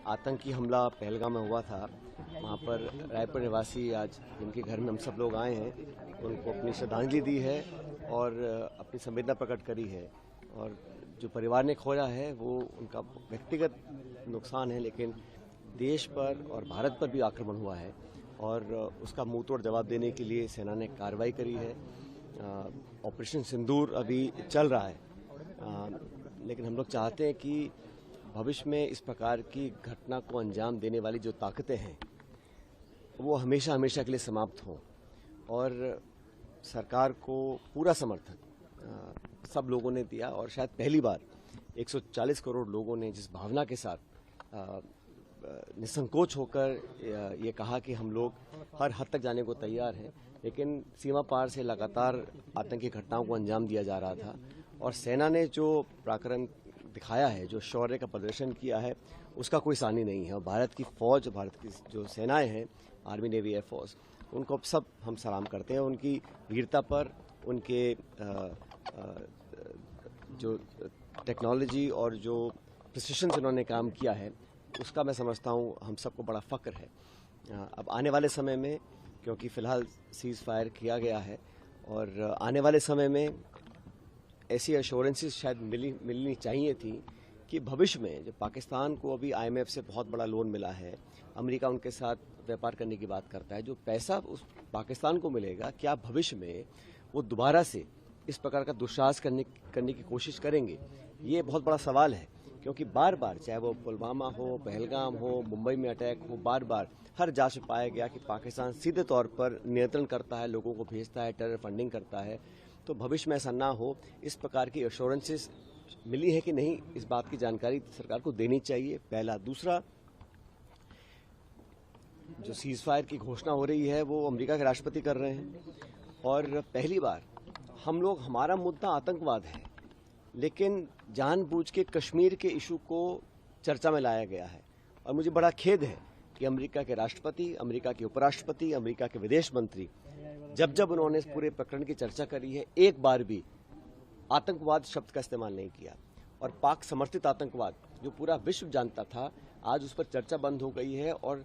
आतंकी हमला पहलगाम में हुआ था, वहाँ पर रायपुर निवासी आज जिनके घर में हम सब लोग आए हैं उनको अपनी श्रद्धांजलि दी है और अपनी संवेदना प्रकट करी है। और जो परिवार ने खोया है वो उनका व्यक्तिगत नुकसान है, लेकिन देश पर और भारत पर भी आक्रमण हुआ है और उसका मुंह तोड़ जवाब देने के लिए सेना ने कार्रवाई करी है। ऑपरेशन सिंदूर अभी चल रहा है, लेकिन हम लोग चाहते हैं कि भविष्य में इस प्रकार की घटना को अंजाम देने वाली जो ताकतें हैं वो हमेशा हमेशा के लिए समाप्त हों। और सरकार को पूरा समर्थन सब लोगों ने दिया और शायद पहली बार 140 करोड़ लोगों ने जिस भावना के साथ निसंकोच होकर ये कहा कि हम लोग हर हद तक जाने को तैयार हैं, लेकिन सीमा पार से लगातार आतंकी घटनाओं को अंजाम दिया जा रहा था और सेना ने जो पराक्रम दिखाया है, जो शौर्य का प्रदर्शन किया है, उसका कोई सानी नहीं है। और भारत की फौज, भारत की जो सेनाएं हैं, आर्मी, नेवी, एयरफोर्स, उनको सब हम सलाम करते हैं। उनकी वीरता पर, उनके जो टेक्नोलॉजी और जो प्रिसिशन से उन्होंने काम किया है, उसका मैं समझता हूँ हम सबको बड़ा फ़ख्र है। अब आने वाले समय में, क्योंकि फ़िलहाल सीज़ फायर किया गया है और आने वाले समय में ऐसी एश्योरेंसेस शायद मिलनी चाहिए थी कि भविष्य में जो पाकिस्तान को अभी IMF से बहुत बड़ा लोन मिला है, अमेरिका उनके साथ व्यापार करने की बात करता है, जो पैसा उस पाकिस्तान को मिलेगा, क्या भविष्य में वो दोबारा से इस प्रकार का दुस्साहस करने की कोशिश करेंगे? ये बहुत बड़ा सवाल है, क्योंकि बार बार, चाहे वो पुलवामा हो, पहलगाम हो, मुंबई में अटैक हो, बार बार हर जांच में पाया गया कि पाकिस्तान सीधे तौर पर नियंत्रण करता है, लोगों को भेजता है, टेरर फंडिंग करता है। तो भविष्य में ऐसा ना हो, इस प्रकार की एश्योरेंसेस मिली है कि नहीं, इस बात की जानकारी सरकार को देनी चाहिए, पहला। दूसरा, जो सीज फायर की घोषणा हो रही है वो अमेरिका के राष्ट्रपति कर रहे हैं और पहली बार हमारा मुद्दा आतंकवाद है, लेकिन जानबूझ के कश्मीर के इशू को चर्चा में लाया गया है। और मुझे बड़ा खेद है कि अमेरिका के राष्ट्रपति, अमेरिका के उपराष्ट्रपति, अमेरिका के विदेश मंत्री जब उन्होंने इस पूरे प्रकरण की चर्चा करी है, एक बार भी आतंकवाद शब्द का इस्तेमाल नहीं किया। और पाक समर्थित आतंकवाद जो पूरा विश्व जानता था, आज उस पर चर्चा बंद हो गई है और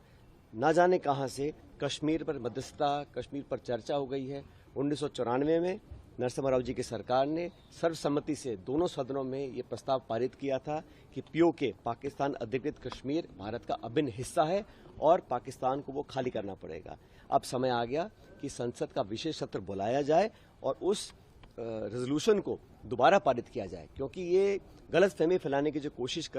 न जाने कहां से कश्मीर पर मध्यस्थता, कश्मीर पर चर्चा हो गई है। 1994 में नरसिम्हा राव जी की सरकार ने सर्वसम्मति से दोनों सदनों में ये प्रस्ताव पारित किया था कि POK, पाकिस्तान अधिकृत कश्मीर, भारत का अभिन्न हिस्सा है और पाकिस्तान को वो खाली करना पड़ेगा। अब समय आ गया कि संसद का विशेष सत्र बुलाया जाए और उस रेजोल्यूशन को दोबारा पारित किया जाए, क्योंकि ये गलतफहमी फैलाने की जो कोशिश